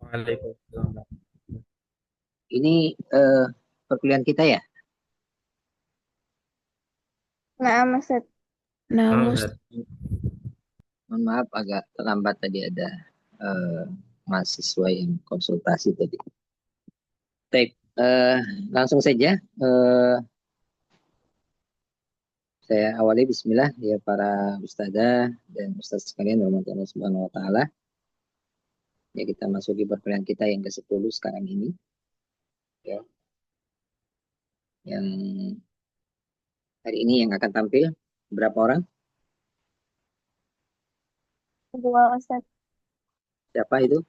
Waalaikumsalam. Ini eh, perkuliahan kita ya. Nah, Mas. Nah, Nah, Ustaz. Mohon maaf agak terlambat tadi ada eh, mahasiswa yang konsultasi tadi. Baik, langsung saja saya awali Bismillah ya para ustazah dan ustaz sekalian rahmatullah subhanahu wa taala. Ya kita masuki perkuliahan kita yang ke-10 sekarang ini ya. Yang hari ini yang akan tampil berapa orang? Dua Ustaz. Siapa itu?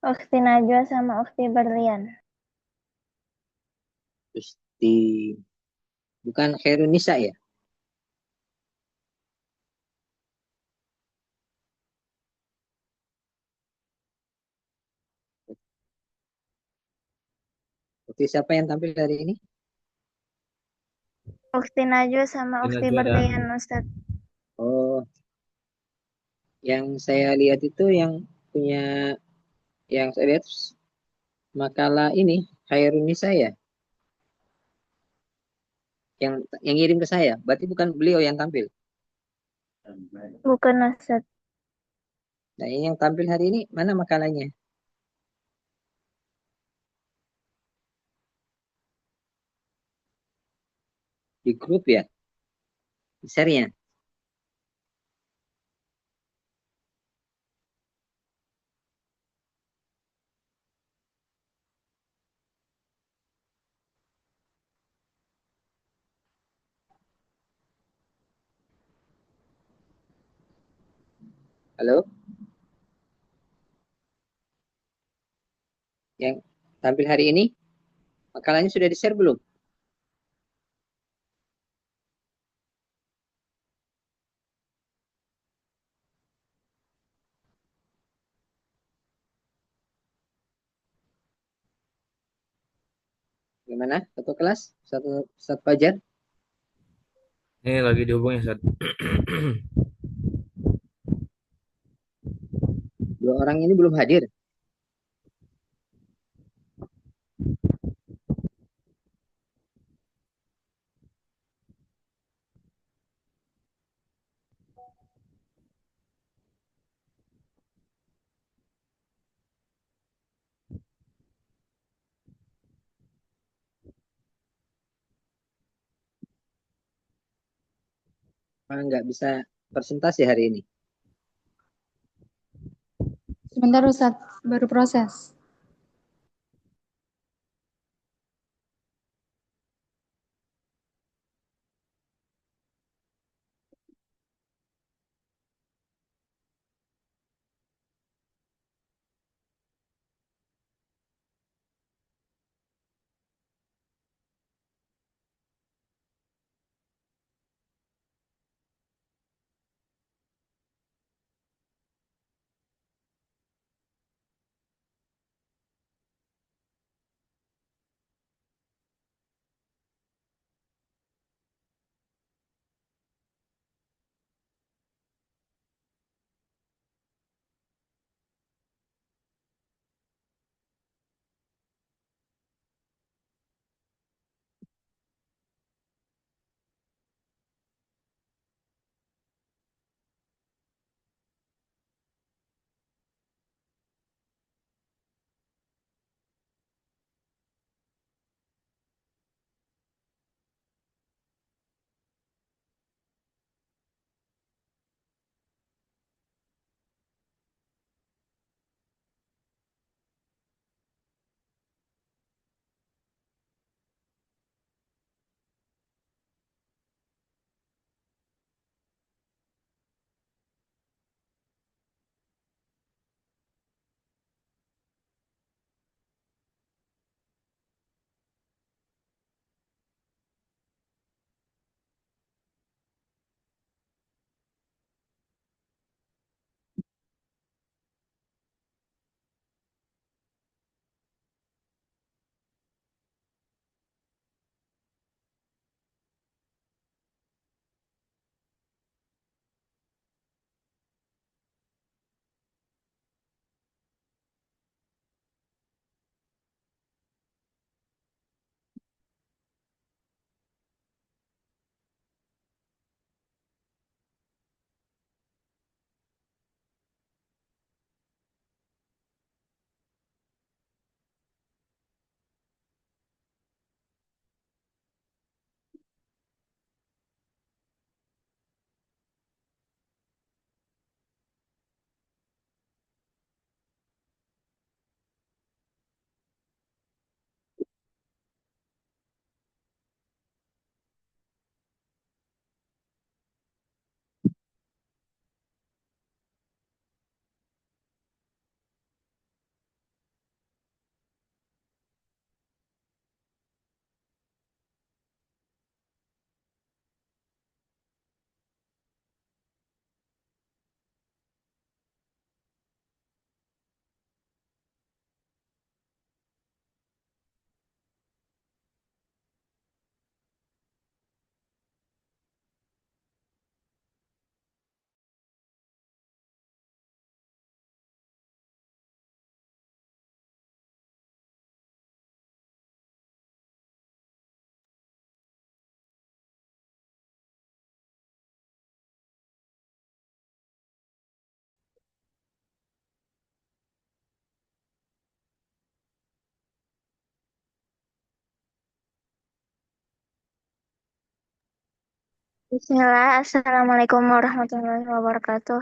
Ukti Najwa sama Ukti Berlian. Terus di bukan Khairun Nisa ya? Oke, siapa yang tampil hari ini? Ukti Najwa sama Ini Ukti Najwa dan Berlian Ustaz. Oh, yang saya lihat itu yang punya yang saya lihat makalah ini Khairun Nisa ya, yang ngirim ke saya. Berarti bukan beliau yang tampil. Bukan Ustaz. Nah, ini yang tampil hari ini mana makalahnya? Di grup ya, di share-nya. Halo, yang tampil hari ini makalahnya sudah di-share belum? Gimana? Satu kelas, satu pelajar. ini lagi dihubungi Ustaz. Dua orang ini belum hadir. Nggak bisa presentasi hari ini. sebentar Ustadz, baru proses. Bismillah, Assalamualaikum warahmatullahi wabarakatuh.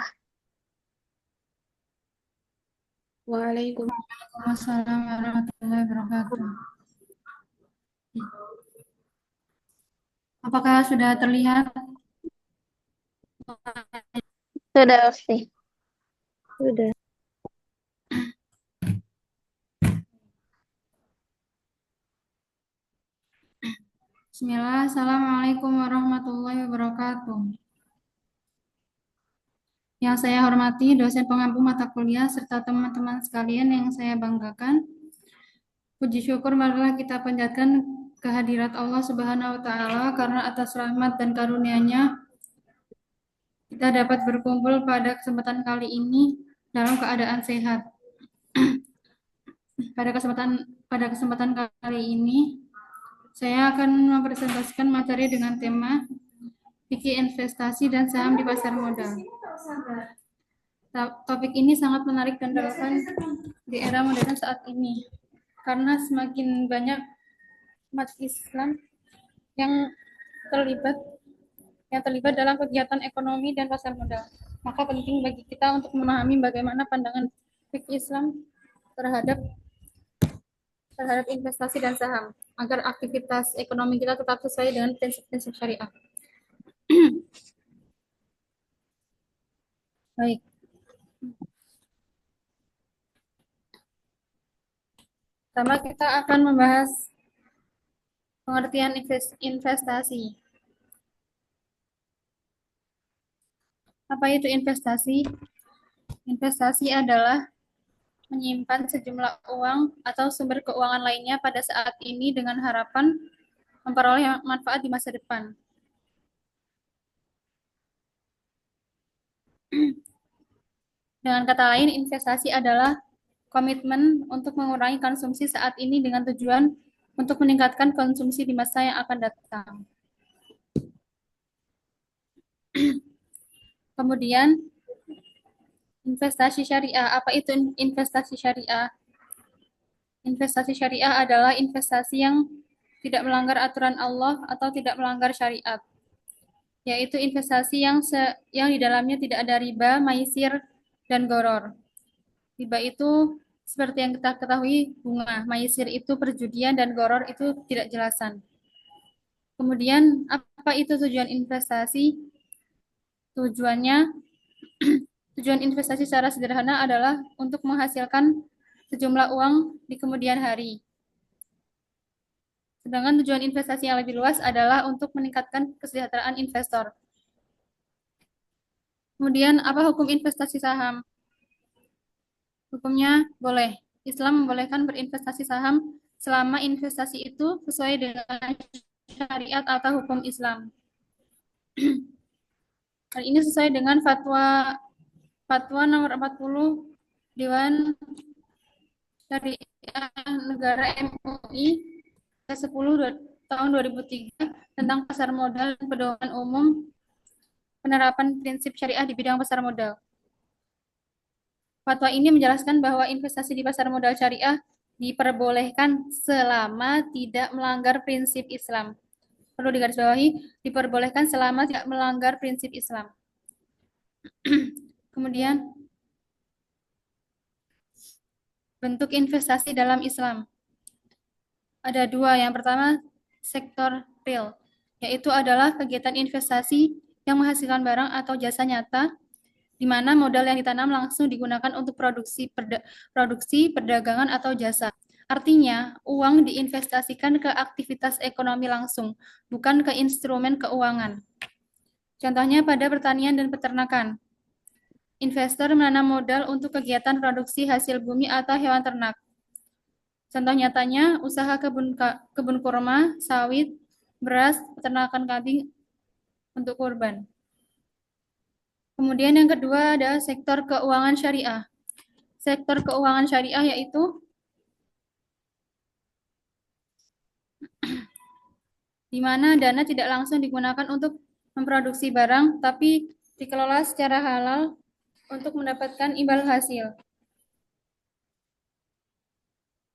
Waalaikumsalam warahmatullahi wabarakatuh. Apakah sudah terlihat? Sudah, Ukti. Sudah. Bismillah, Assalamualaikum warahmatullahi wabarakatuh. Yang saya hormati dosen pengampu mata kuliah serta teman-teman sekalian yang saya banggakan. Puji syukur marilah kita panjatkan kehadirat Allah Subhanahu wa taala karena atas rahmat dan karunia-Nya kita dapat berkumpul pada kesempatan kali ini dalam keadaan sehat. Pada kesempatan kali ini saya akan mempresentasikan materi dengan tema fikih investasi dan saham di pasar modal. Topik ini sangat menarik dan relevan di era modern saat ini karena semakin banyak umat Islam yang terlibat dalam kegiatan ekonomi dan pasar modal. Maka penting bagi kita untuk memahami bagaimana pandangan fikih Islam terhadap investasi dan saham agar aktivitas ekonomi kita tetap sesuai dengan prinsip-prinsip syariah. Baik. Pertama kita akan membahas pengertian investasi. Apa itu investasi? Investasi adalah menyimpan sejumlah uang atau sumber keuangan lainnya pada saat ini dengan harapan memperoleh manfaat di masa depan. Dengan kata lain, investasi adalah komitmen untuk mengurangi konsumsi saat ini dengan tujuan untuk meningkatkan konsumsi di masa yang akan datang. Kemudian, investasi syariah. Apa itu investasi syariah? Investasi syariah adalah investasi yang tidak melanggar aturan Allah atau tidak melanggar syariat, yaitu investasi yang di dalamnya tidak ada riba, maisir, dan goror. Riba itu seperti yang kita ketahui bunga, maisir itu perjudian, dan goror itu tidak jelasan. Kemudian apa itu tujuan investasi? Tujuan investasi secara sederhana adalah untuk menghasilkan sejumlah uang di kemudian hari. Sedangkan tujuan investasi yang lebih luas adalah untuk meningkatkan kesejahteraan investor. Kemudian apa hukum investasi saham? Hukumnya boleh. Islam membolehkan berinvestasi saham selama investasi itu sesuai dengan syariat atau hukum Islam. Hal ini sesuai dengan fatwa nomor 40 Dewan Syariah Negara MUI 10 tahun 2003 tentang pasar modal dan pedoman umum penerapan prinsip syariah di bidang pasar modal. Fatwa ini menjelaskan bahwa investasi di pasar modal syariah diperbolehkan selama tidak melanggar prinsip Islam. Perlu digarisbawahi, diperbolehkan selama tidak melanggar prinsip Islam. Kemudian, bentuk investasi dalam Islam. Ada dua. Yang pertama, sektor real, yaitu adalah kegiatan investasi yang menghasilkan barang atau jasa nyata, di mana modal yang ditanam langsung digunakan untuk produksi, perdagangan, atau jasa. Artinya, uang diinvestasikan ke aktivitas ekonomi langsung, bukan ke instrumen keuangan. Contohnya pada pertanian dan peternakan. Investor menanam modal untuk kegiatan produksi hasil bumi atau hewan ternak. Contoh nyatanya, usaha kebun kurma, sawit, beras, peternakan kambing untuk kurban. Kemudian yang kedua ada sektor keuangan syariah. Sektor keuangan syariah yaitu di mana dana tidak langsung digunakan untuk memproduksi barang, tapi dikelola secara halal untuk mendapatkan imbal hasil.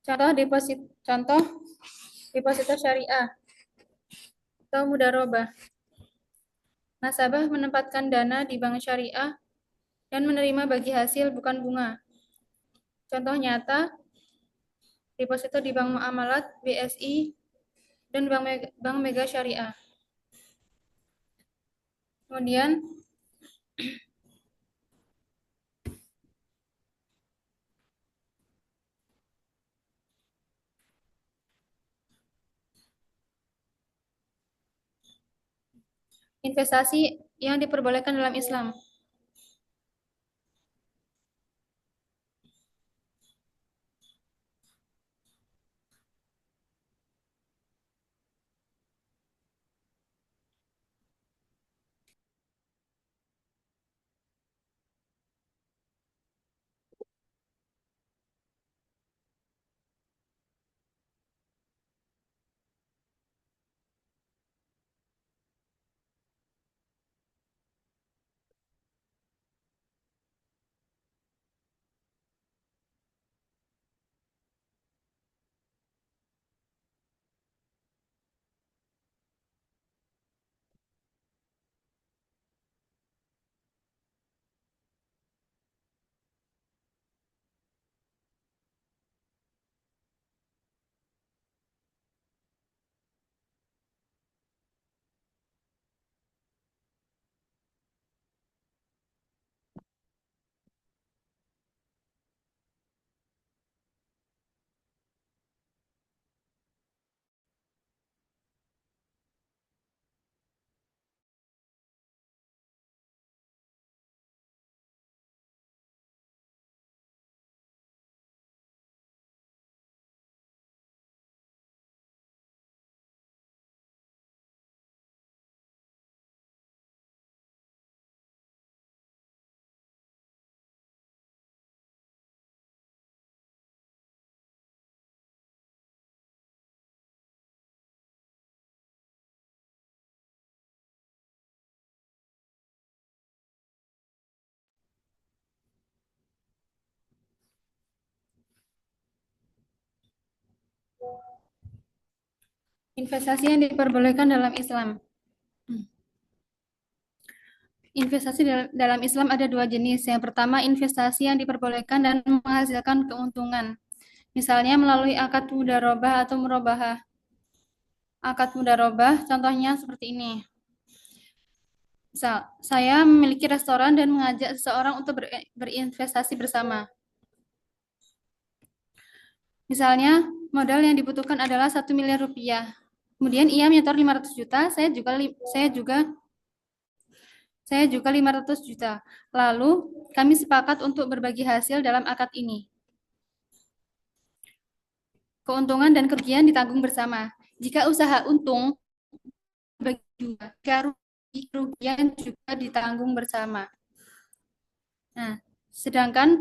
Contoh deposito syariah atau mudharabah. Nasabah menempatkan dana di bank syariah dan menerima bagi hasil bukan bunga. Contoh nyata, deposito di Bank Muamalat, BSI, dan Bank Mega Syariah. Kemudian, investasi yang diperbolehkan dalam Islam. Investasi yang diperbolehkan dalam Islam. Investasi dalam Islam ada dua jenis. Yang pertama, investasi yang diperbolehkan dan menghasilkan keuntungan. Misalnya melalui akad mudharabah atau murabahah. Akad mudharabah contohnya seperti ini. Misal, saya memiliki restoran dan mengajak seseorang untuk berinvestasi bersama. Misalnya, modal yang dibutuhkan adalah 1 miliar rupiah. Kemudian ia menyetor 500 juta, saya juga 500 juta. Lalu, kami sepakat untuk berbagi hasil dalam akad ini. Keuntungan dan kerugian ditanggung bersama. Jika usaha untung, bagi dua. Jika kerugian juga ditanggung bersama. Nah, sedangkan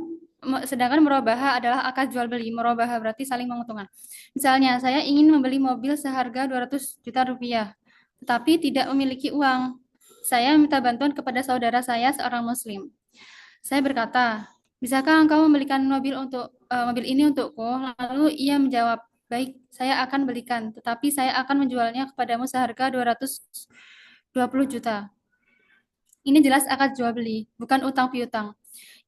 murabaha adalah akad jual beli. Murabaha berarti saling menguntungkan. Misalnya, saya ingin membeli mobil seharga 200 juta rupiah, tetapi tidak memiliki uang. Saya minta bantuan kepada saudara saya seorang muslim. Saya berkata, bisakah engkau membelikan mobil ini untukku? Lalu ia menjawab, baik, saya akan belikan, tetapi saya akan menjualnya kepadamu seharga 220 juta. Ini jelas akad jual beli, bukan utang piutang.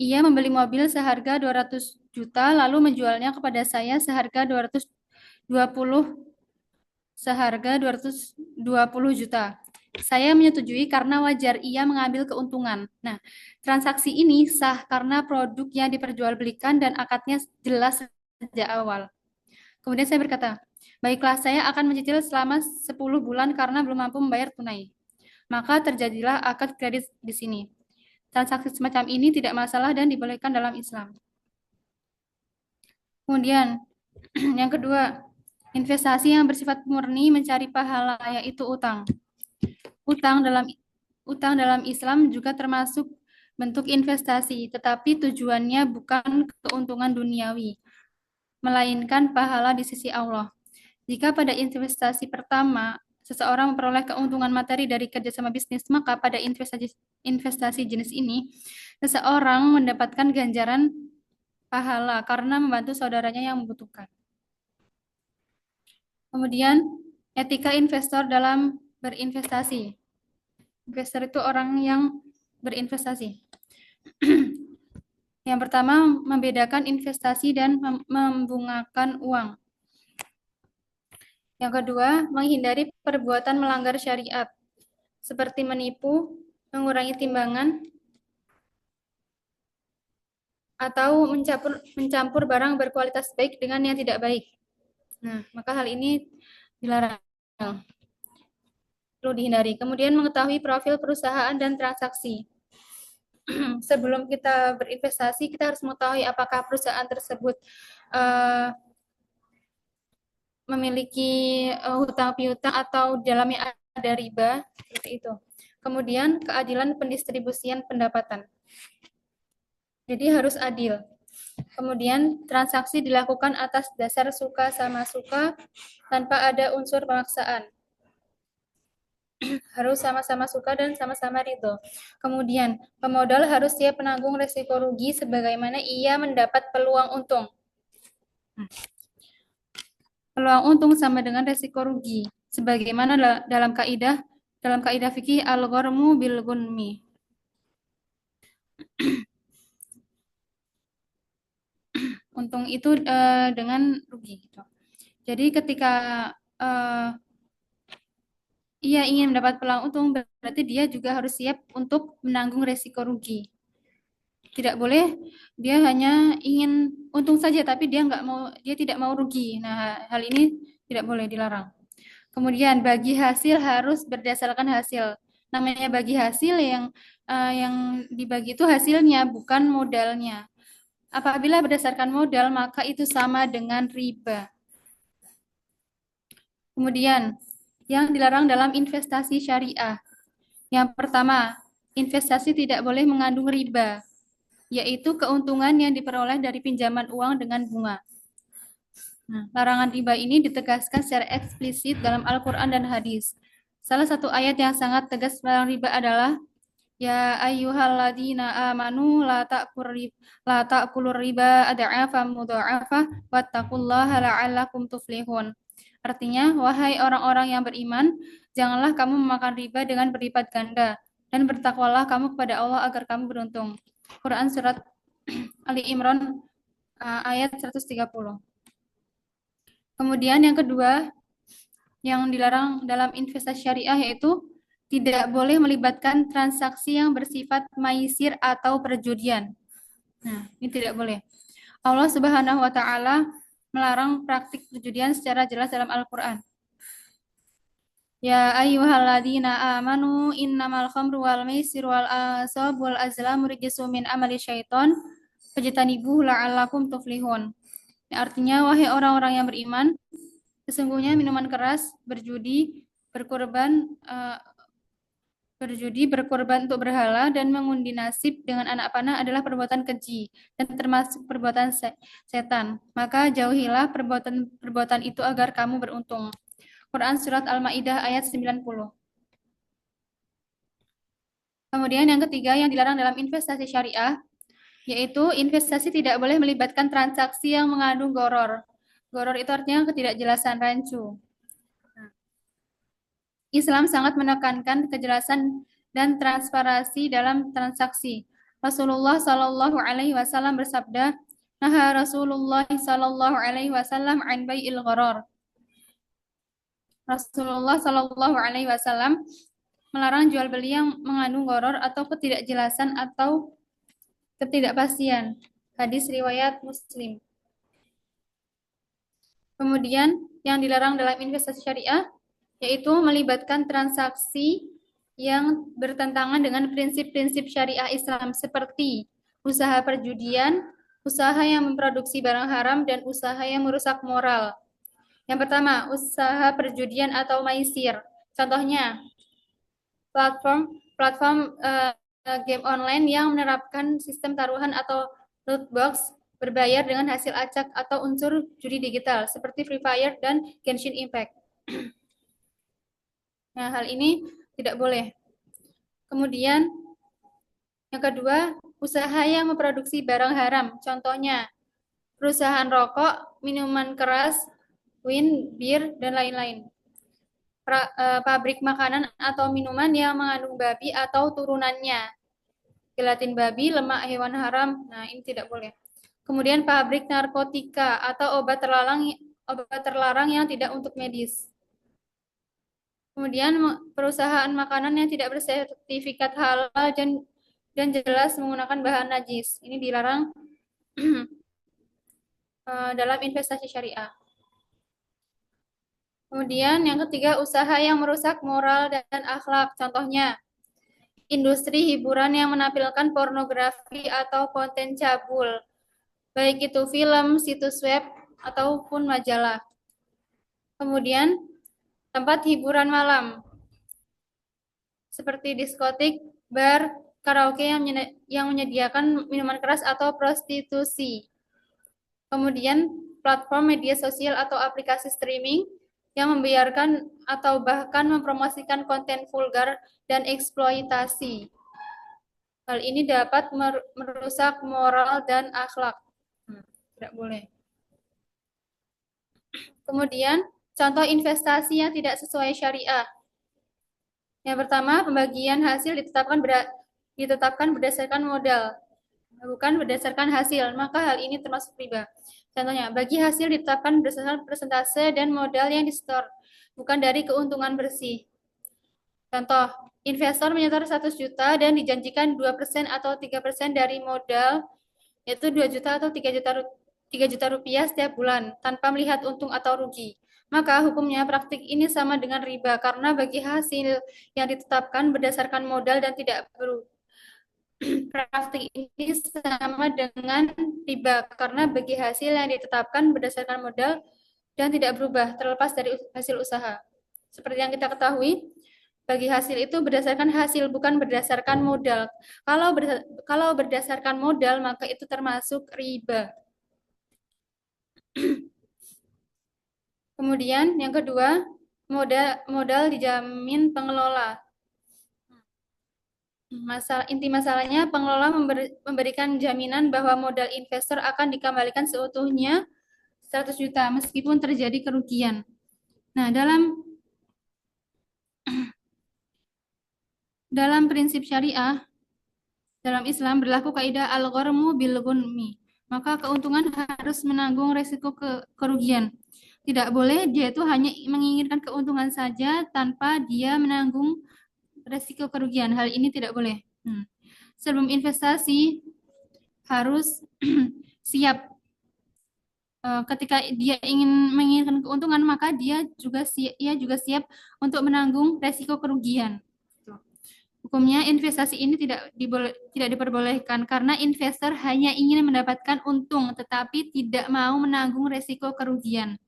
Ia membeli mobil seharga 200 juta, lalu menjualnya kepada saya seharga 220 juta. Saya menyetujui karena wajar ia mengambil keuntungan. Nah, transaksi ini sah karena produk yang diperjualbelikan dan akadnya jelas sejak awal. Kemudian saya berkata, baiklah saya akan mencicil selama 10 bulan karena belum mampu membayar tunai. Maka terjadilah akad kredit di sini. Transaksi semacam ini tidak masalah dan dibolehkan dalam Islam. Kemudian, yang kedua, investasi yang bersifat murni mencari pahala, yaitu utang. Utang dalam Islam juga termasuk bentuk investasi, tetapi tujuannya bukan keuntungan duniawi, melainkan pahala di sisi Allah. Jika pada investasi pertama, seseorang memperoleh keuntungan materi dari kerjasama bisnis, maka pada investasi jenis ini, seseorang mendapatkan ganjaran pahala karena membantu saudaranya yang membutuhkan. Kemudian, etika investor dalam berinvestasi. Investor itu orang yang berinvestasi. Yang pertama, membedakan investasi dan membungakan uang. Yang kedua, menghindari perbuatan melanggar syariat, seperti menipu, mengurangi timbangan, atau mencampur barang berkualitas baik dengan yang tidak baik. Nah, maka hal ini dilarang, perlu dihindari. Kemudian mengetahui profil perusahaan dan transaksi. Sebelum kita berinvestasi, kita harus mengetahui apakah perusahaan tersebut memiliki hutang piutang atau dalamnya ada riba, seperti itu. Kemudian keadilan pendistribusian pendapatan. Jadi harus adil. Kemudian transaksi dilakukan atas dasar suka sama suka tanpa ada unsur pemaksaan. Harus sama-sama suka dan sama-sama ridho. Kemudian pemodal harus siap menanggung resiko rugi sebagaimana ia mendapat peluang untung. Peluang untung sama dengan resiko rugi. Sebagaimana dalam kaidah fikih al-gharmu bil gunmi. Untung itu dengan rugi. Gitu. Jadi ketika ia ingin mendapat peluang untung, berarti dia juga harus siap untuk menanggung resiko rugi. Tidak boleh dia hanya ingin untung saja, tapi dia tidak mau rugi. Nah, hal ini tidak boleh, dilarang. Kemudian bagi hasil harus berdasarkan hasil. Namanya bagi hasil yang dibagi itu hasilnya, bukan modalnya. Apabila berdasarkan modal, maka itu sama dengan riba. Kemudian, yang dilarang dalam investasi syariah. Yang pertama, investasi tidak boleh mengandung riba, yaitu keuntungan yang diperoleh dari pinjaman uang dengan bunga. Nah, larangan riba ini ditegaskan secara eksplisit dalam Al-Quran dan hadis. Salah satu ayat yang sangat tegas melarang riba adalah Ya ayyuhalladzina amanu la ta'kulur riba ad'afan mudha'afah wattaqullaha la'allakum tuflihun. Artinya, wahai orang-orang yang beriman, janganlah kamu memakan riba dengan berlipat ganda dan bertakwalah kamu kepada Allah agar kamu beruntung. Quran surat Ali Imran ayat 130. Kemudian yang kedua, yang dilarang dalam investasi syariah yaitu tidak boleh melibatkan transaksi yang bersifat maisir atau perjudian. Nah, ini tidak boleh. Allah Subhanahu wa taala melarang praktik perjudian secara jelas dalam Al-Qur'an. Ya ayyuhalladzina amanu innamal khamru wal maisir wal ansab wal azlamu rijsun min amali syaiton fajtanibuhu la'allakum tuflihun. Artinya, wahai orang-orang yang beriman, sesungguhnya minuman keras, berjudi, berkorban untuk berhala, dan mengundi nasib dengan anak panah adalah perbuatan keji dan termasuk perbuatan setan. Maka jauhilah perbuatan itu agar kamu beruntung. Quran Surat Al-Ma'idah ayat 90. Kemudian yang ketiga yang dilarang dalam investasi syariah, yaitu investasi tidak boleh melibatkan transaksi yang mengandung gharar. Gharar itu artinya ketidakjelasan, rancu. Islam sangat menekankan kejelasan dan transparansi dalam transaksi. Rasulullah Shallallahu Alaihi Wasallam bersabda, "Naha Rasulullah Shallallahu Alaihi Wasallam an bai'il gharar." Rasulullah Shallallahu Alaihi Wasallam melarang jual beli yang mengandung gharar atau ketidakjelasan atau ketidakpastian. Hadis riwayat Muslim. Kemudian yang dilarang dalam investasi syariah yaitu melibatkan transaksi yang bertentangan dengan prinsip-prinsip syariah Islam seperti usaha perjudian, usaha yang memproduksi barang haram, dan usaha yang merusak moral. Yang pertama, usaha perjudian atau maisir. Contohnya, platform game online yang menerapkan sistem taruhan atau loot box berbayar dengan hasil acak atau unsur judi digital seperti Free Fire dan Genshin Impact. Nah, hal ini tidak boleh. Kemudian, yang kedua, usaha yang memproduksi barang haram. Contohnya, perusahaan rokok, minuman keras, wine, bir, dan lain-lain. pabrik makanan atau minuman yang mengandung babi atau turunannya, gelatin babi, lemak hewan haram. Nah, ini tidak boleh. Kemudian pabrik narkotika atau obat terlarang yang tidak untuk medis. Kemudian perusahaan makanan yang tidak bersertifikat halal dan jelas menggunakan bahan najis. Ini dilarang dalam investasi syariah. Kemudian yang ketiga, usaha yang merusak moral dan akhlak. Contohnya, industri hiburan yang menampilkan pornografi atau konten cabul, baik itu film, situs web, ataupun majalah. Kemudian, tempat hiburan malam, seperti diskotik, bar, karaoke yang menyediakan minuman keras atau prostitusi. Kemudian, platform media sosial atau aplikasi streaming yang membiarkan atau bahkan mempromosikan konten vulgar dan eksploitasi. Hal ini dapat merusak moral dan akhlak. Tidak boleh. Kemudian, contoh investasi yang tidak sesuai syariah. Yang pertama, pembagian hasil ditetapkan berdasarkan modal, bukan berdasarkan hasil, maka hal ini termasuk riba. Contohnya, bagi hasil ditetapkan berdasarkan persentase dan modal yang disetor, bukan dari keuntungan bersih. Contoh, investor menyetor 100 juta dan dijanjikan 2% atau 3% dari modal, yaitu 2 juta atau 3 juta rupiah setiap bulan, tanpa melihat untung atau rugi. Maka hukumnya praktik ini sama dengan riba, karena bagi hasil yang ditetapkan berdasarkan modal dan tidak praktik ini sama dengan riba karena bagi hasil yang ditetapkan berdasarkan modal dan tidak berubah terlepas dari hasil usaha. Seperti yang kita ketahui, bagi hasil itu berdasarkan hasil bukan berdasarkan modal. Kalau berdasarkan modal maka itu termasuk riba. Kemudian yang kedua, modal dijamin pengelola. Inti masalahnya, pengelola memberikan jaminan bahwa modal investor akan dikembalikan seutuhnya 100 juta meskipun terjadi kerugian. Nah, dalam prinsip syariah, dalam Islam berlaku kaidah al-gharmu bil ghunmi. Maka keuntungan harus menanggung resiko kerugian. Tidak boleh dia itu hanya menginginkan keuntungan saja tanpa dia menanggung resiko kerugian. Hal ini tidak boleh. Sebelum investasi harus siap. Ketika dia menginginkan keuntungan, maka dia juga siap untuk menanggung resiko kerugian. Hukumnya investasi ini tidak diperbolehkan karena investor hanya ingin mendapatkan untung tetapi tidak mau menanggung resiko kerugian.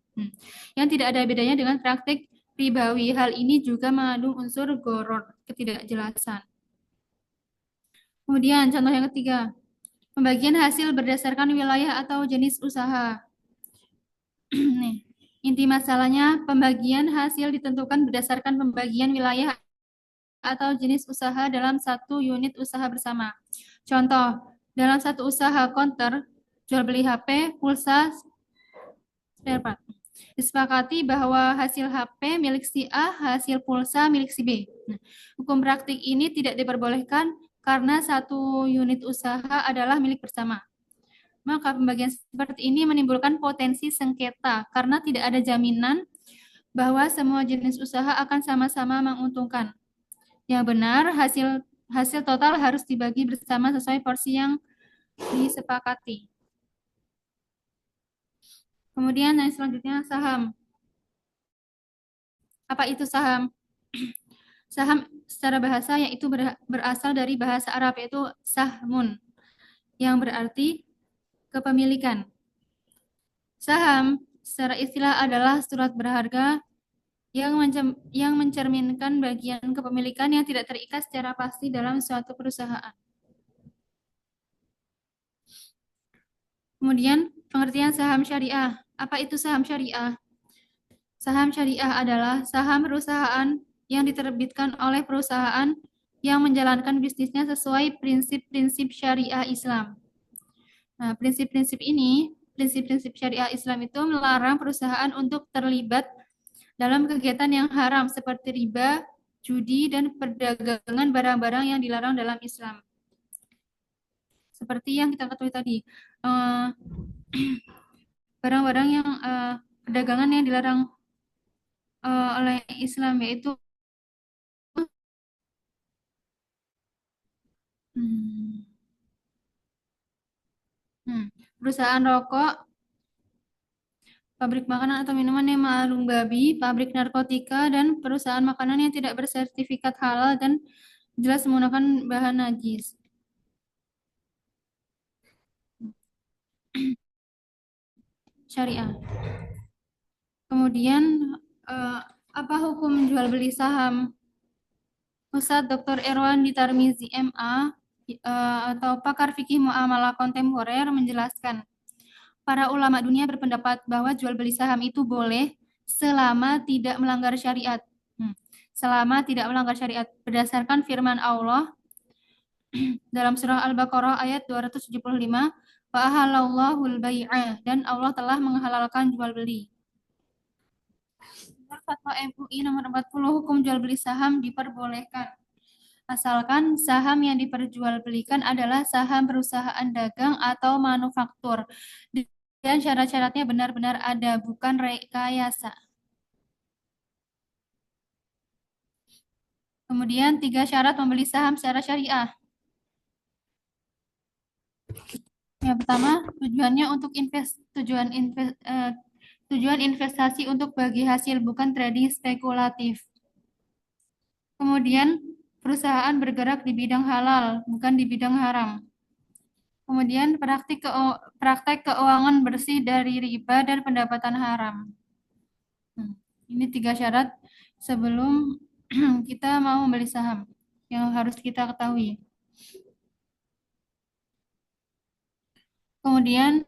Yang tidak ada bedanya dengan praktik ribawi. Hal ini juga mengandung unsur gharar, ketidakjelasan. Kemudian contoh yang ketiga, pembagian hasil berdasarkan wilayah atau jenis usaha. Nih, inti masalahnya pembagian hasil ditentukan berdasarkan pembagian wilayah atau jenis usaha dalam satu unit usaha bersama. Contoh, dalam satu usaha konter, jual beli HP, pulsa, spare part. Disepakati bahwa hasil HP milik si A, hasil pulsa milik si B. Nah, hukum praktik ini tidak diperbolehkan karena satu unit usaha adalah milik bersama. Maka pembagian seperti ini menimbulkan potensi sengketa karena tidak ada jaminan bahwa semua jenis usaha akan sama-sama menguntungkan. Yang benar, hasil total harus dibagi bersama sesuai porsi yang disepakati. Kemudian yang selanjutnya saham. Apa itu saham? Saham secara bahasa yaitu berasal dari bahasa Arab yaitu sahmun yang berarti kepemilikan. Saham secara istilah adalah surat berharga yang mencerminkan bagian kepemilikan yang tidak terikat secara pasti dalam suatu perusahaan. Kemudian pengertian saham syariah. Apa itu saham syariah? Saham syariah adalah saham perusahaan yang diterbitkan oleh perusahaan yang menjalankan bisnisnya sesuai prinsip-prinsip syariah Islam. Nah, prinsip-prinsip syariah Islam itu melarang perusahaan untuk terlibat dalam kegiatan yang haram seperti riba, judi, dan perdagangan barang-barang yang dilarang dalam Islam. Seperti yang kita ketahui tadi, eh, barang-barang yang perdagangan yang dilarang oleh Islam yaitu hmm, perusahaan rokok, pabrik makanan atau minuman yang mengandung babi, pabrik narkotika, dan perusahaan makanan yang tidak bersertifikat halal dan jelas menggunakan bahan najis. Syariah. Kemudian apa hukum jual beli saham? Ustadz Dr. Erwan Ditarmizi MA atau pakar fikih muamalah kontemporer menjelaskan, para ulama dunia berpendapat bahwa jual beli saham itu boleh selama tidak melanggar syariat. Selama tidak melanggar syariat berdasarkan firman Allah dalam surah Al-Baqarah ayat 275, wa ahallallahu al-bai'a, dan Allah telah menghalalkan jual beli. Fatwa MUI nomor 40, hukum jual beli saham diperbolehkan asalkan saham yang diperjualbelikan adalah saham perusahaan dagang atau manufaktur dan syarat-syaratnya benar-benar ada, bukan rekayasa. Kemudian 3 syarat membeli saham secara syariah. Yang pertama, tujuannya untuk tujuan investasi untuk bagi hasil, bukan trading spekulatif. Kemudian, perusahaan bergerak di bidang halal, bukan di bidang haram. Kemudian, praktek keuangan bersih dari riba dan pendapatan haram. Ini 3 syarat sebelum kita mau membeli saham yang harus kita ketahui. Kemudian,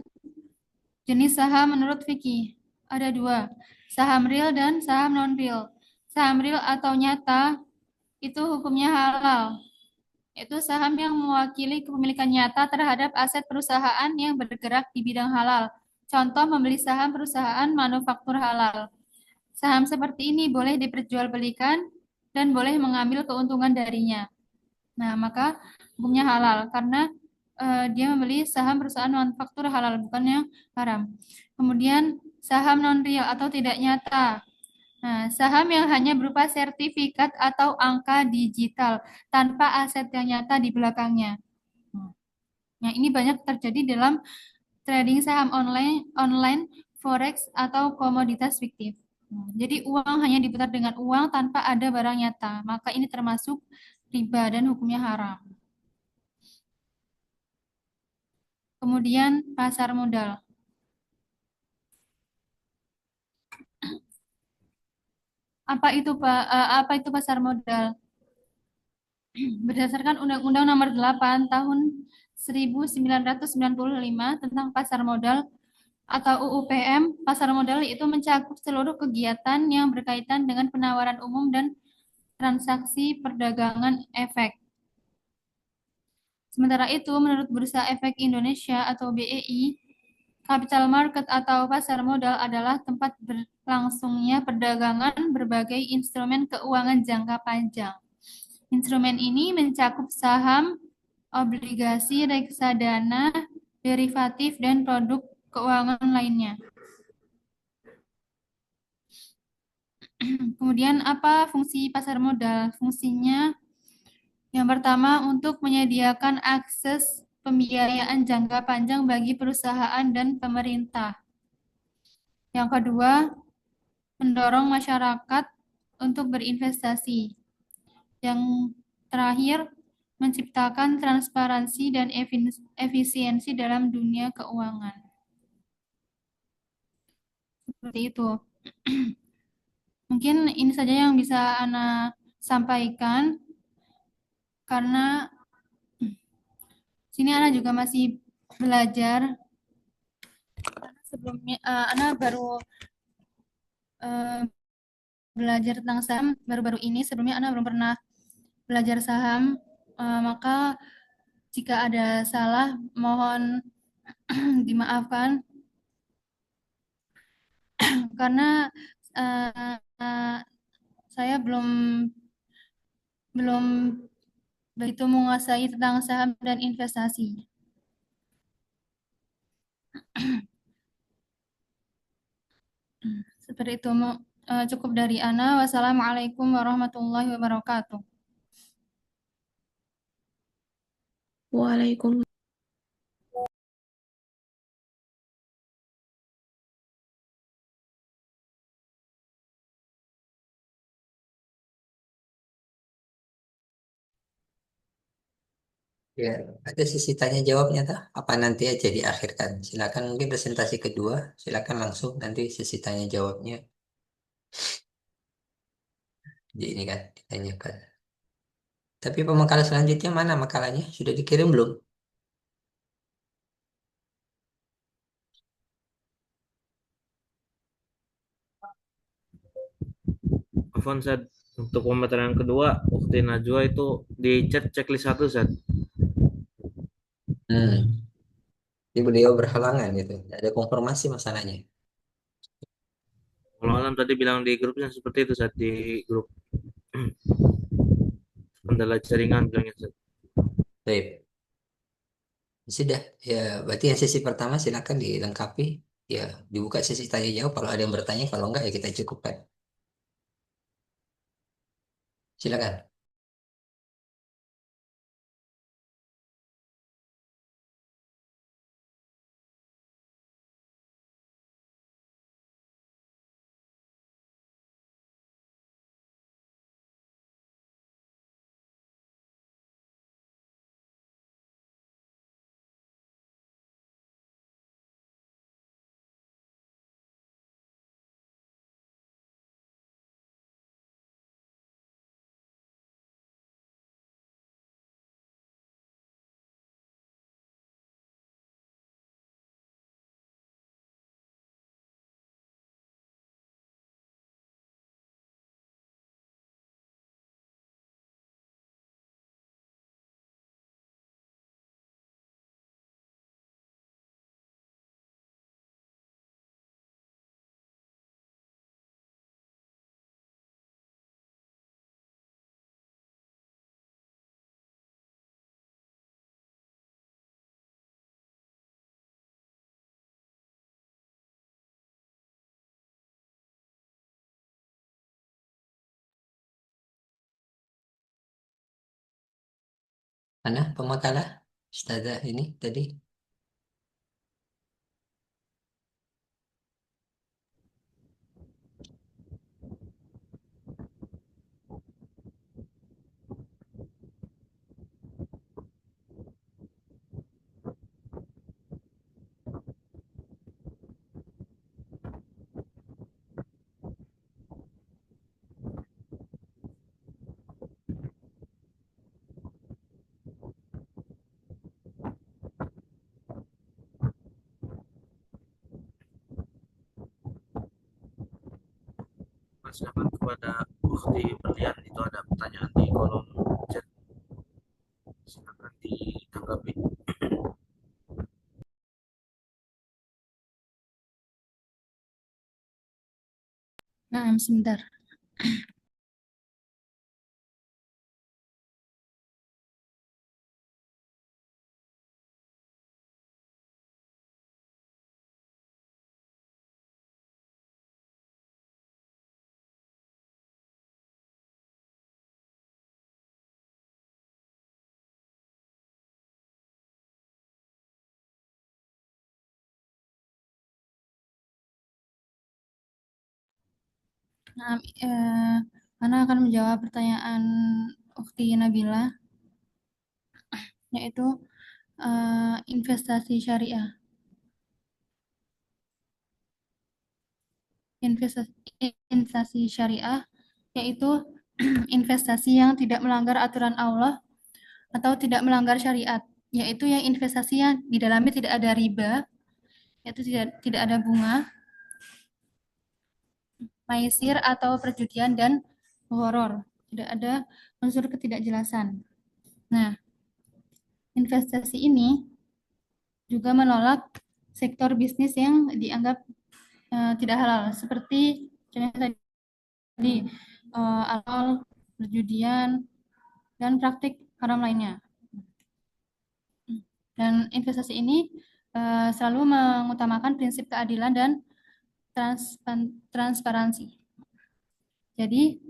jenis saham menurut fikih ada 2, saham real dan saham non-real. Saham real atau nyata itu hukumnya halal. Itu saham yang mewakili kepemilikan nyata terhadap aset perusahaan yang bergerak di bidang halal. Contoh, membeli saham perusahaan manufaktur halal. Saham seperti ini boleh diperjualbelikan dan boleh mengambil keuntungan darinya. Nah, maka hukumnya halal karena dia membeli saham perusahaan manufaktur halal, bukan yang haram. Kemudian saham non-real atau tidak nyata. Nah, saham yang hanya berupa sertifikat atau angka digital tanpa aset yang nyata di belakangnya. Nah, ini banyak terjadi dalam trading saham online, forex atau komoditas fiktif. Jadi uang hanya diputar dengan uang tanpa ada barang nyata. Maka ini termasuk riba dan hukumnya haram. Kemudian pasar modal. Apa itu pasar modal? Berdasarkan Undang-Undang Nomor 8 Tahun 1995 tentang pasar modal atau UU-PM, pasar modal itu mencakup seluruh kegiatan yang berkaitan dengan penawaran umum dan transaksi perdagangan efek. Sementara itu, menurut Bursa Efek Indonesia atau BEI, capital market atau pasar modal adalah tempat berlangsungnya perdagangan berbagai instrumen keuangan jangka panjang. Instrumen ini mencakup saham, obligasi, reksadana, derivatif, dan produk keuangan lainnya. Kemudian apa fungsi pasar modal? Fungsinya yang pertama untuk menyediakan akses pembiayaan jangka panjang bagi perusahaan dan pemerintah. Yang kedua, mendorong masyarakat untuk berinvestasi. Yang terakhir, menciptakan transparansi dan efisiensi dalam dunia keuangan. Seperti itu. Mungkin ini saja yang bisa Ana sampaikan, karena sini Ana juga masih belajar. Sebelumnya Ana baru belajar tentang saham baru-baru ini. Sebelumnya Ana belum pernah belajar saham, maka jika ada salah mohon dimaafkan karena saya belum belum begitu menguasai tentang saham dan investasi. Seperti itu cukup dari Ana. Wassalamualaikum warahmatullahi wabarakatuh. Waalaikumsalam. Ya, ada sesi tanya jawabnya tak? Apa nanti aja diakhirkan? Silakan mungkin presentasi kedua, silakan langsung nanti sesi tanya jawabnya di ini kan ditanyakan. Tapi pemakalan selanjutnya mana makalahnya? Sudah dikirim belum? Afwan Sad, untuk pemateran kedua Ukti Najwa itu di chat checklist satu Sad. Hmm. Jadi beliau berhalangan gitu. Tidak ada konfirmasi masalahnya. Kalau Alam tadi bilang di grupnya seperti itu Sad, di grup kendala jaringan bilangnya Sad. Baik. Sudah, ya berarti yang sesi pertama silakan dilengkapi. Ya, dibuka sesi tanya jawab kalau ada yang bertanya, kalau enggak ya kita cukupkan. Silakan. Mana pemakalah? Ustazah ini tadi. Silakan kepada Ukti Berlian, itu ada pertanyaan di kolom chat, silakan ditanggapi. Nah, sebentar. Nah, Ana akan menjawab pertanyaan Ukti Nabila, yaitu investasi syariah. Investasi syariah yaitu investasi yang tidak melanggar aturan Allah atau tidak melanggar syariat, yaitu yang investasi yang di dalamnya tidak ada riba, yaitu tidak ada bunga, maisir atau perjudian, dan horor. Tidak ada unsur ketidakjelasan. Nah, investasi ini juga menolak sektor bisnis yang dianggap tidak halal, seperti contohnya tadi Jadi alkohol, perjudian, dan praktik haram lainnya. Dan investasi ini selalu mengutamakan prinsip keadilan dan transparansi. Jadi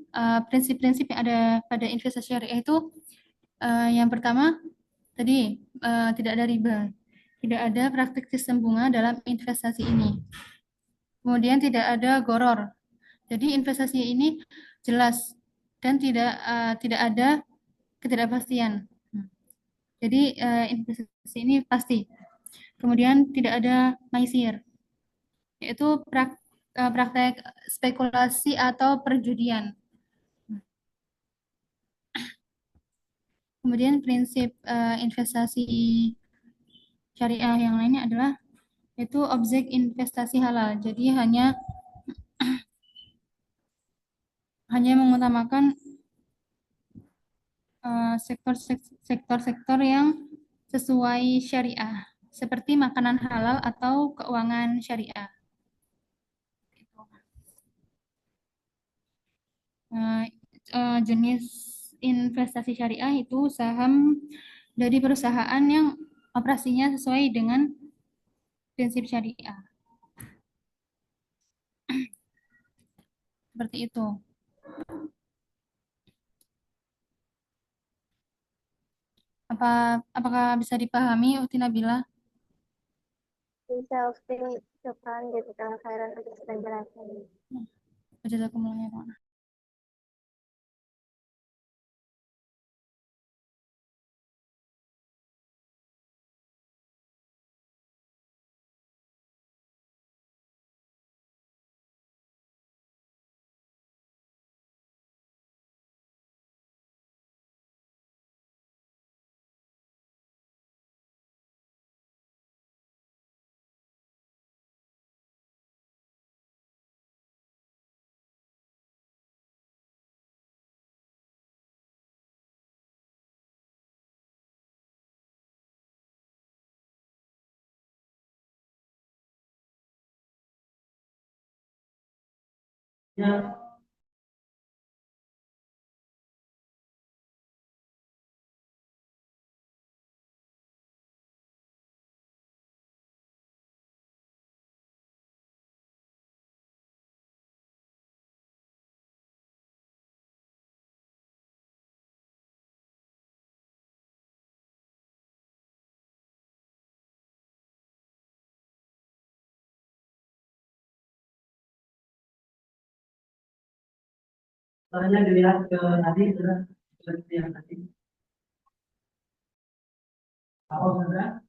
prinsip-prinsip yang ada pada investasi syariah itu yang pertama tadi tidak ada riba, tidak ada praktik sistem bunga dalam investasi ini. Kemudian tidak ada goror. Jadi investasi ini jelas dan tidak ada ketidakpastian. Jadi investasi ini pasti. Kemudian tidak ada maisir, yaitu praktek spekulasi atau perjudian. Kemudian prinsip investasi syariah yang lainnya adalah itu objek investasi halal. Jadi hanya mengutamakan sektor-sektor yang sesuai syariah, seperti makanan halal atau keuangan syariah. Jenis investasi syariah itu saham dari perusahaan yang operasinya sesuai dengan prinsip syariah. Seperti itu. Apakah bisa dipahami, Ukti Nabila? Bisa Ukti, syukran jazakallahu khairan atas penjelasan. Jazakumullah khairan. Ya. Soalnya dilihat ke tadi sudah seperti yang tadi. Apa sudah?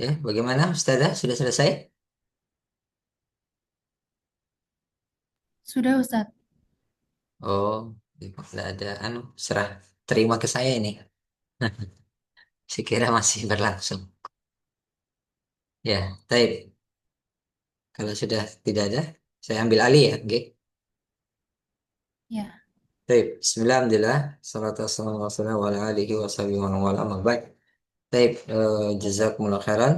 Ya, bagaimana Ustazah? Sudah selesai? Sudah Ustadz. Oh, tidak ada serah terima ke saya ini. Saya kira masih berlangsung. Ya, baik. Kalau sudah tidak ada, saya ambil alih ya. Oke. Ya. Baik. Bismillah, alhamdulillah. Salatu wassalamu ala rasulillah wa ala alihi wa sahbihi wa man wala, amma ba'd. Baik, jazakumullah khairan.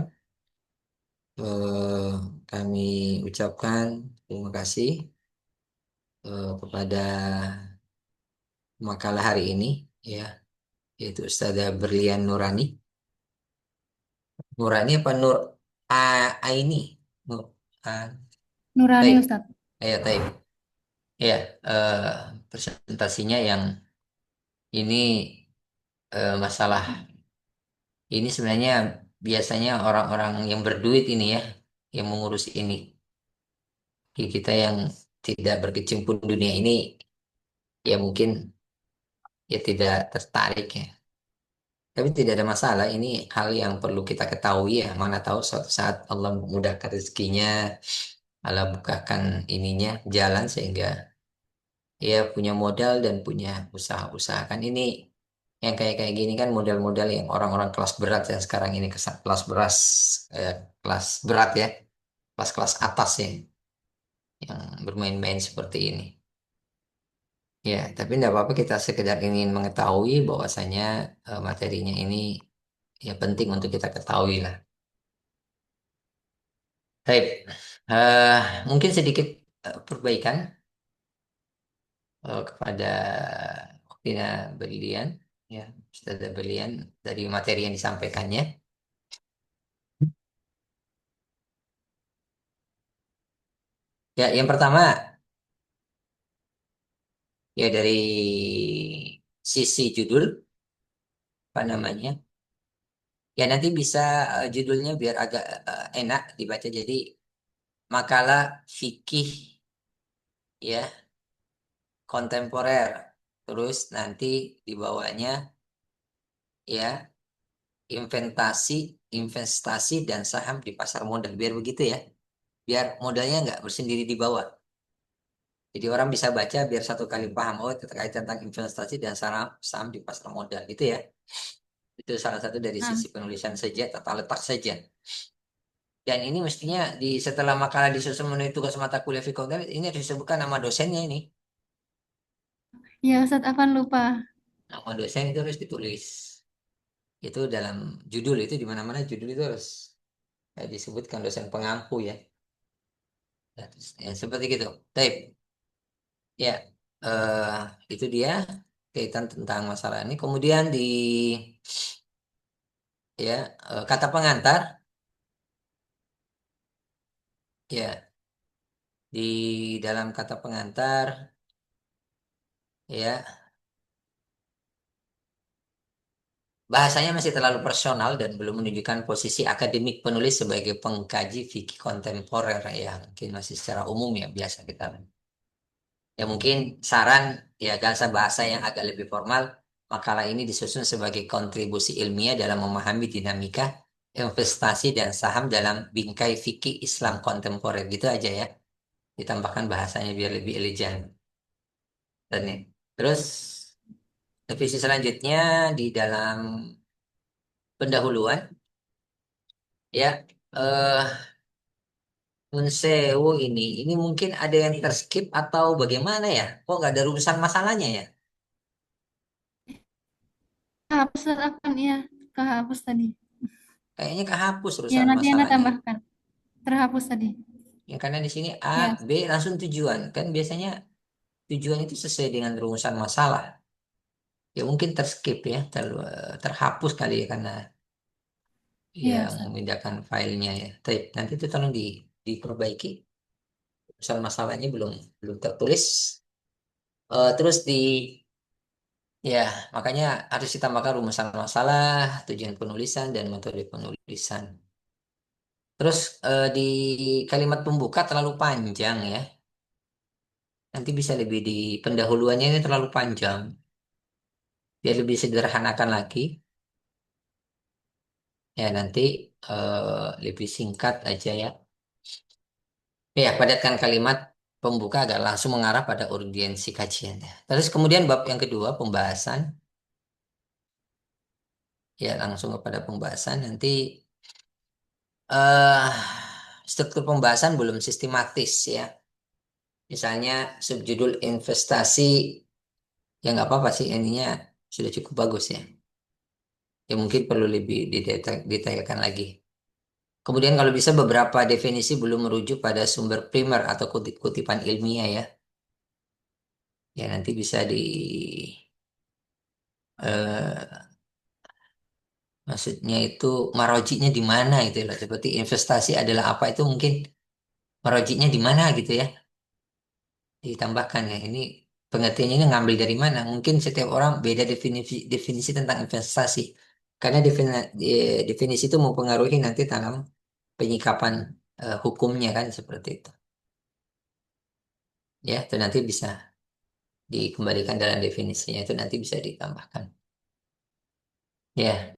Eh, Kami ucapkan terima kasih kepada makalah hari ini, ya, yaitu Ustazah Berlian Nurani. Nurani apa Nur Aini? Nur, ah, Nurani Taib. Ustadz. Ayo, Taib. Ya, eh, presentasinya yang ini masalah ini sebenarnya biasanya orang-orang yang berduit ini ya, yang mengurus ini. Kita yang tidak berkecimpung dunia ini, ya mungkin ya tidak tertarik ya. Tapi tidak ada masalah, ini hal yang perlu kita ketahui ya. Mana tahu suatu saat Allah memudahkan rezekinya, Allah bukakan ininya jalan sehingga ya punya modal dan punya usaha-usaha. Kan ini yang kayak gini kan model-model yang orang-orang kelas berat yang sekarang ini kelas beras, eh, kelas berat ya, kelas-kelas atas ya, yang bermain-main seperti ini. Ya, tapi tidak apa-apa, kita sekedar ingin mengetahui bahwasanya materinya ini ya penting untuk kita ketahui lah. Baik, Eh, mungkin sedikit perbaikan kepada Uktina Berlian, ya, Ustazah Berlian dari materi yang disampaikannya. Ya, yang pertama ya dari sisi judul, apa namanya? Ya nanti bisa judulnya biar agak enak dibaca. Jadi makalah fikih ya kontemporer. Terus nanti di bawahnya ya investasi, investasi dan saham di pasar modal. Biar begitu ya. Biar modalnya nggak bersendiri di bawah. Jadi orang bisa baca biar satu kali paham oh terkait tentang investasi dan saham saham di pasar modal gitu ya. Itu salah satu dari Nah, sisi penulisan saja, tata letak saja. Dan ini mestinya di setelah makalah disusun memenuhi tugas mata kuliah Fiqh ini harus disebutkan nama dosennya ini. ya Ustadz akan lupa. Nama dosen itu harus ditulis. Itu dalam judul itu di mana-mana judul itu harus disebutkan dosen pengampu ya. Ya, ya, seperti gitu. Baik. Ya, eh, itu dia kaitan tentang masalah ini. Kemudian di ya kata pengantar ya di dalam kata pengantar ya bahasanya masih terlalu personal dan belum menunjukkan posisi akademik penulis sebagai pengkaji fikih kontemporer ya mungkin masih secara umum ya biasa kita ya mungkin saran ya bahasa yang agak lebih formal makalah ini disusun sebagai kontribusi ilmiah dalam memahami dinamika investasi dan saham dalam bingkai fikih Islam kontemporer gitu aja ya ditambahkan bahasanya biar lebih elegan dan nih terus revisi selanjutnya di dalam pendahuluan ya Nun sewu ini mungkin ada yang terskip atau bagaimana ya? Kok nggak ada rumusan masalahnya ya? Kehapus Ustadz akan ya. Kehapus tadi. Kayaknya kehapus Ya urusan nanti Anda masalahnya. tambahkan. Terhapus tadi. Ya karena di sini A, Ya. B langsung tujuan. Kan biasanya tujuan itu sesuai dengan rumusan masalah. Ya mungkin terskip ya, terhapus kali ya karena Ya yang Ustadz. memindahkan filenya ya. Tapi nanti itu tolong diperbaiki. Rumusan masalahnya belum belum tertulis. Terus ya, makanya harus ditambahkan rumusan masalah, tujuan penulisan, dan metode penulisan. Terus di kalimat pembuka terlalu panjang ya. Nanti bisa lebih di pendahuluannya ini terlalu panjang. Biar lebih sederhanakan lagi. Ya, nanti lebih singkat aja ya. Ya, padatkan kalimat pembuka agar langsung mengarah pada urgensi kajian ya. Terus kemudian bab yang kedua, pembahasan. Ya, langsung kepada pembahasan. Nanti eh struktur pembahasan belum sistematis ya. Misalnya subjudul investasi, ya nggak apa-apa sih, ininya sudah cukup bagus ya. Ya mungkin perlu lebih didetailkan lagi. Kemudian kalau bisa beberapa definisi belum merujuk pada sumber primer atau kutipan ilmiah ya. Ya nanti bisa eh, maksudnya itu marojiknya di mana itu ya. Seperti investasi adalah apa itu mungkin marojiknya di mana gitu ya. Ditambahkan ya. Ini pengertiannya ini ngambil dari mana? Mungkin setiap orang beda definisi tentang investasi. Karena definisi itu mempengaruhi nanti dalam penyikapan hukumnya kan seperti itu. Ya, itu nanti bisa dikembalikan dalam definisinya itu nanti bisa ditambahkan. Ya,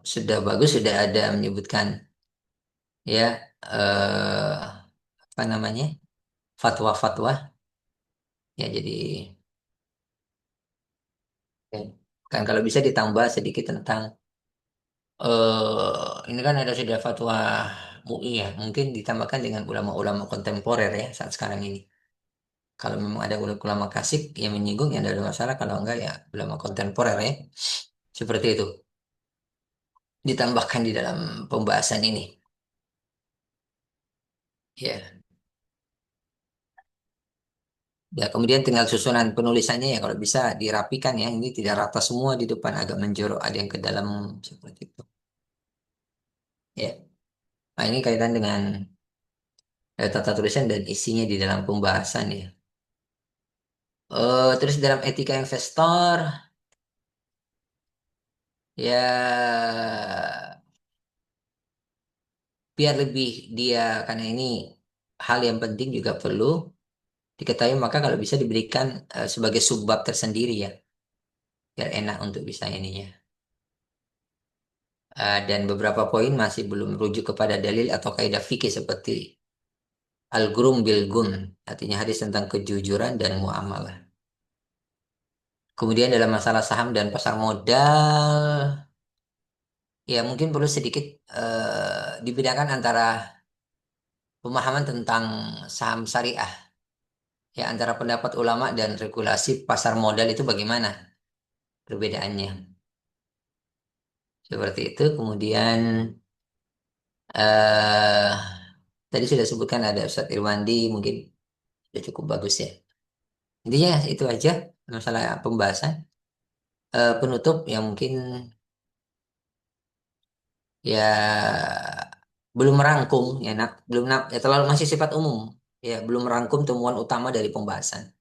sudah bagus sudah ada menyebutkan ya apa namanya fatwa-fatwa ya jadi ya, kan kalau bisa ditambah sedikit tentang ini kan ada sudah fatwa MUI ya mungkin ditambahkan dengan ulama-ulama kontemporer ya saat sekarang ini. Kalau memang ada ulama klasik yang menyinggung ya tidak ada masalah kalau enggak ya ulama kontemporer ya seperti itu ditambahkan di dalam pembahasan ini. Ya, ya kemudian tinggal susunan penulisannya ya kalau bisa dirapikan ya. Ini tidak rata semua di depan agak menjorok ada yang ke dalam seperti itu. Ya, nah ini kaitan dengan tata tulisan dan isinya di dalam pembahasan ya. Terus dalam etika investor ya biar lebih dia karena ini hal yang penting juga perlu diketahui maka kalau bisa diberikan sebagai subbab tersendiri ya biar enak untuk bisa ininya. Dan beberapa poin masih belum merujuk kepada dalil atau kaidah fikih seperti al-grum bil gun, artinya hadis tentang kejujuran dan muamalah. Kemudian dalam masalah saham dan pasar modal, ya mungkin perlu sedikit dibedakan antara pemahaman tentang saham syariah, ya antara pendapat ulama dan regulasi pasar modal itu bagaimana perbedaannya. Seperti itu. Kemudian eh tadi sudah sebutkan ada Ustadz Irwandi, mungkin sudah cukup bagus ya. Intinya itu aja masalah pembahasan. Penutup yang mungkin ya belum merangkum ya nak belum nak ya terlalu masih sifat umum ya belum merangkum temuan utama dari pembahasan.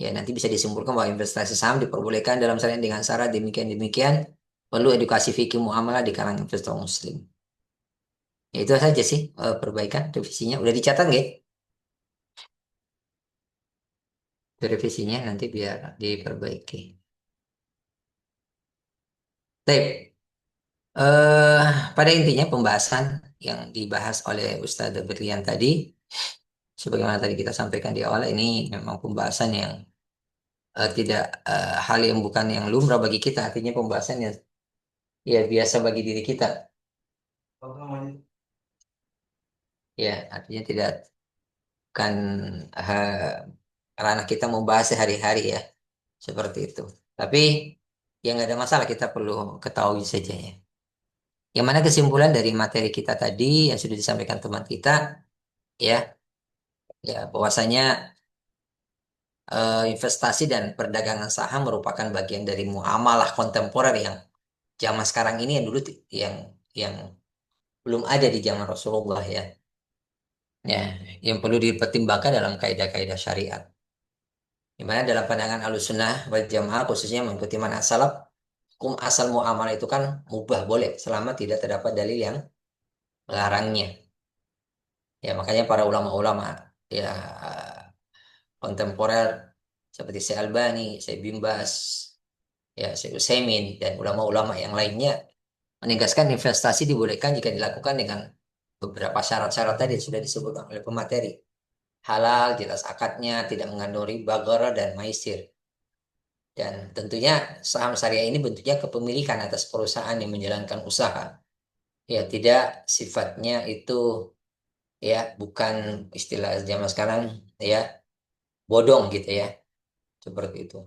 Ya nanti bisa disimpulkan bahwa investasi saham diperbolehkan dalam syariat dengan syarat demikian demikian perlu edukasi fikih muamalah di kalangan investor muslim. Ya itu saja sih perbaikan revisinya udah dicatat nggak? Itu revisinya nanti biar diperbaiki. Baik. eh Pada intinya pembahasan yang dibahas oleh Ustadz Berlian tadi, sebagaimana tadi kita sampaikan di awal, ini memang pembahasan yang tidak hal yang bukan yang lumrah bagi kita, artinya pembahasan yang ya biasa bagi diri kita. Ya, artinya tidak kan ranah kita membahas sehari-hari ya, seperti itu. Tapi yang nggak ada masalah kita perlu ketahui saja ya. Yang mana kesimpulan dari materi kita tadi yang sudah disampaikan teman kita, ya, ya bahwasanya investasi dan perdagangan saham merupakan bagian dari muamalah kontemporer yang zaman sekarang ini yang dulu yang belum ada di zaman Rasulullah ya. Ya, yang perlu dipertimbangkan dalam kaidah-kaidah syariat. Di mana dalam pandangan Ahlussunnah wal Jamaah khususnya mengikuti manhaj salaf, hukum asal muamalah itu kan mubah boleh selama tidak terdapat dalil yang melarangnya. Ya, makanya para ulama-ulama ya kontemporer seperti Syekh Albani, Syekh Bin Baz, ya Syekh Utsaimin dan ulama-ulama yang lainnya menegaskan investasi dibolehkan jika dilakukan dengan beberapa syarat-syarat tadi yang sudah disebutkan oleh pemateri. Halal, jelas akadnya, tidak mengandung riba, gharar, dan maisir. Dan tentunya saham syariah ini bentuknya kepemilikan atas perusahaan yang menjalankan usaha. Ya, tidak sifatnya itu ya bukan istilah zaman sekarang ya bodong gitu ya. Seperti itu.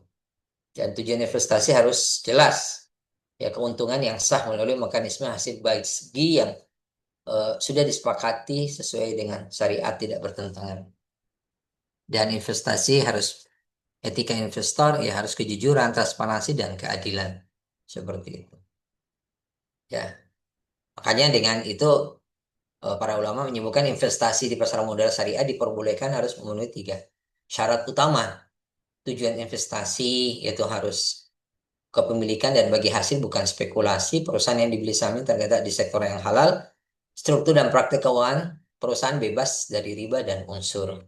Dan tujuan investasi harus jelas. Ya, keuntungan yang sah melalui mekanisme hasil baik segi yang sudah disepakati sesuai dengan syariat tidak bertentangan. Dan investasi harus etika investor ya harus kejujuran, transparansi dan keadilan. Seperti itu. Ya, makanya dengan itu para ulama menyebutkan investasi di pasar modal syariah diperbolehkan harus memenuhi tiga syarat utama. Tujuan investasi yaitu harus kepemilikan dan bagi hasil bukan spekulasi. Perusahaan yang dibeli sahamnya terletak di sektor yang halal. Struktur dan praktek keuangan perusahaan bebas dari riba dan unsur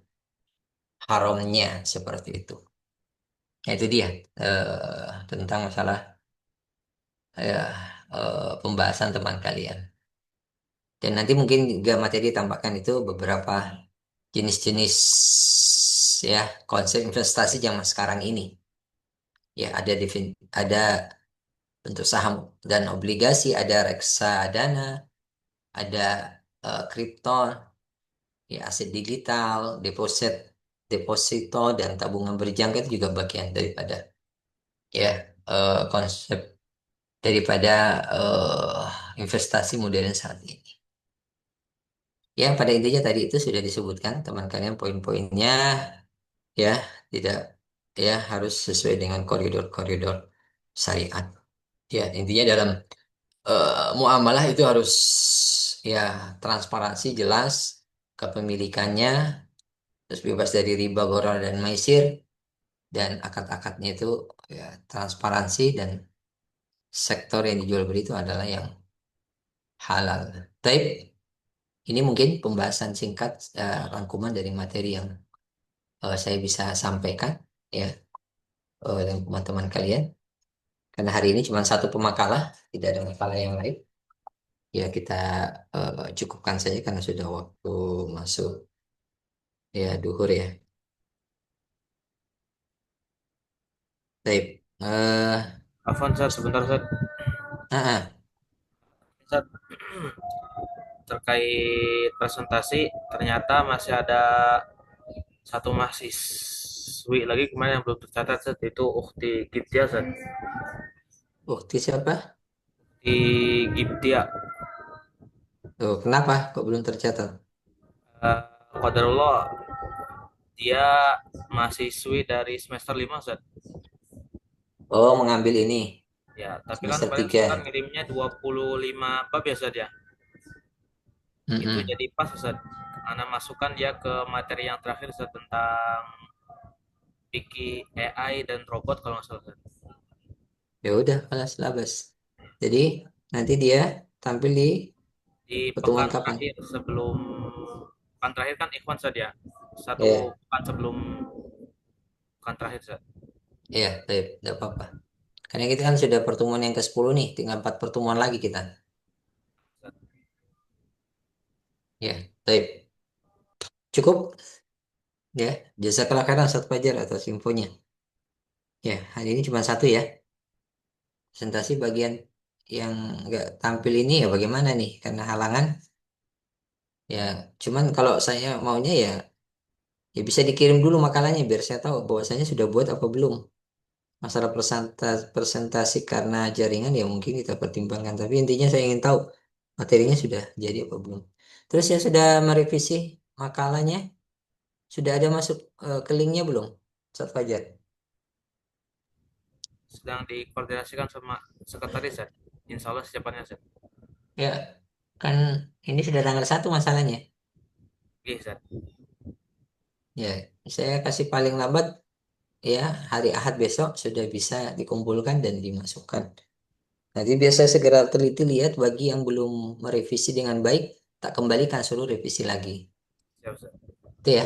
haramnya seperti itu. Nah, itu dia tentang masalah pembahasan teman kalian. Dan nanti mungkin juga materi tambahkan itu beberapa jenis-jenis ya konsep investasi zaman sekarang ini. Ya ada bentuk saham dan obligasi, ada reksadana, ada kripto, ya aset digital, deposito dan tabungan berjangka itu juga bagian daripada ya konsep daripada investasi modern saat ini. Ya, pada intinya tadi itu sudah disebutkan teman kalian poin-poinnya ya, tidak ya harus sesuai dengan koridor-koridor syariat. Ya, intinya dalam muamalah itu harus ya transparansi jelas kepemilikannya, terus bebas dari riba, gharar dan maisir dan akad-akadnya itu ya transparansi dan sektor yang dijual beli itu adalah yang halal. Tapi ini mungkin pembahasan singkat rangkuman dari materi yang saya bisa sampaikan ya dengan teman-teman kalian. Karena hari ini cuma satu pemakalah, tidak ada makalah yang lain. Ya kita cukupkan saja karena sudah waktu masuk ya duhur ya. Baik. Afwan, Ustaz, sebentar, Ustaz. Ah, Ustaz, terkait presentasi, ternyata masih ada satu mahasiswi lagi kemarin yang belum tercatat, Ustaz, itu Ukti Giptia, Ustaz. bukti siapa? Di Giptia, Oh, kenapa kok belum tercatat? Qadarullah, dia mahasiswi dari semester 5, Ustaz. Oh, mengambil ini Ya, tapi kan semester kemarin 3. kan ngirimnya 25 bab ya, Ustaz ya. Itu Mm-mm. jadi pas, Ustaz. Ana masukkan dia ke materi yang terakhir, Ustaz, tentang Piki AI dan robot kalau nggak salah, Ustaz. Ya udah, kelas labas. Jadi nanti dia tampil di Di pertemuan pekan kapan? terakhir sebelum pekan terakhir kan Ikhwan saja. Ya, Satu pekan sebelum pekan terakhir, Ustaz. ya, baik, tidak apa-apa. Karena kita kan sudah pertemuan yang ke-10 nih, tinggal 4 pertemuan lagi kita. Ya, baik. Cukup ya. Jazakallah khairan Ustaz Fajar atas infonya. Ya, hari ini cuma satu ya. Presentasi bagian yang nggak tampil ini ya bagaimana nih? Karena halangan. Ya, cuman kalau saya maunya ya bisa dikirim dulu makalahnya biar saya tahu bahwasanya sudah buat apa belum. Masalah presentasi karena jaringan ya mungkin kita pertimbangkan. Tapi intinya saya ingin tahu materinya sudah jadi apa belum. Terus ya sudah merevisi makalahnya. Sudah ada masuk ke linknya belum? Ustaz Fajar. Sedang dikoordinasikan sama sekretaris, Ustaz. Insya Allah secepatnya, Ustaz. Ya, kan ini sudah tanggal 1 masalahnya. Oke, Ustaz. Ya, saya kasih paling lambat ya hari Ahad besok sudah bisa dikumpulkan dan dimasukkan. Nanti biasa segera teliti lihat bagi yang belum merevisi dengan baik, tak kembalikan suruh revisi lagi. Siap, Ustaz. Itu ya.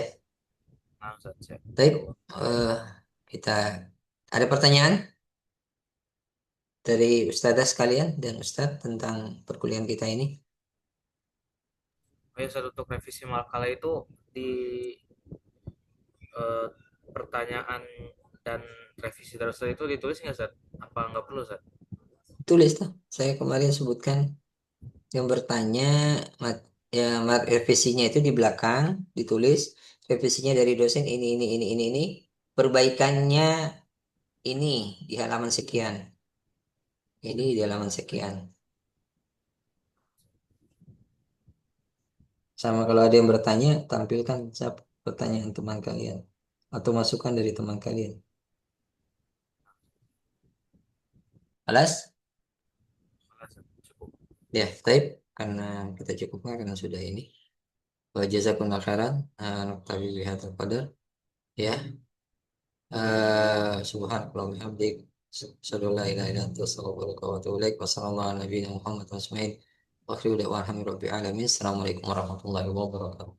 Nah, Ustaz, siap. Baik, kita ada pertanyaan? dari Ustadzah sekalian dan Ustadz tentang perkuliahan kita ini? Oh ya, Ustaz, untuk revisi makalah itu di eh, pertanyaan dan revisi dari Ustaz itu ditulis nggak, Ustaz? Apa nggak perlu, Ustaz? Tulis tuh. Saya kemarin sebutkan yang bertanya ya revisinya itu di belakang ditulis revisinya dari dosen ini. Perbaikannya ini di halaman sekian. Ini di halaman sekian. Sama kalau ada yang bertanya, tampilkan pertanyaan teman kalian atau masukan dari teman kalian. Alas? Cukup. Ya, baik. Karena kita cukupkan karena sudah ini. Wa jazakumullah khairan. Naktabi bihadzal qadar. Ya. Subhanakallah wa bihamdik. Asyhadu an la ilaha illa anta astaghfiruka wa atubu ilaik. Wa sallallahu ala nabiyyina Muhammad wa asma'in. Wa akhiru da'wana alhamdulillahi rabbil alamin. Assalamualaikum warahmatullahi wabarakatuh.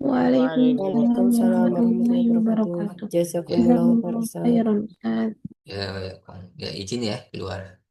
Waalaikumsalam Waalaikumsalam warahmatullahi warahmatullahi wabarakatuh. wabarakatuh. Jazakumullahu Jazakumullah khairan. khairan, Ustaz. Ya, ya, izin ya keluar.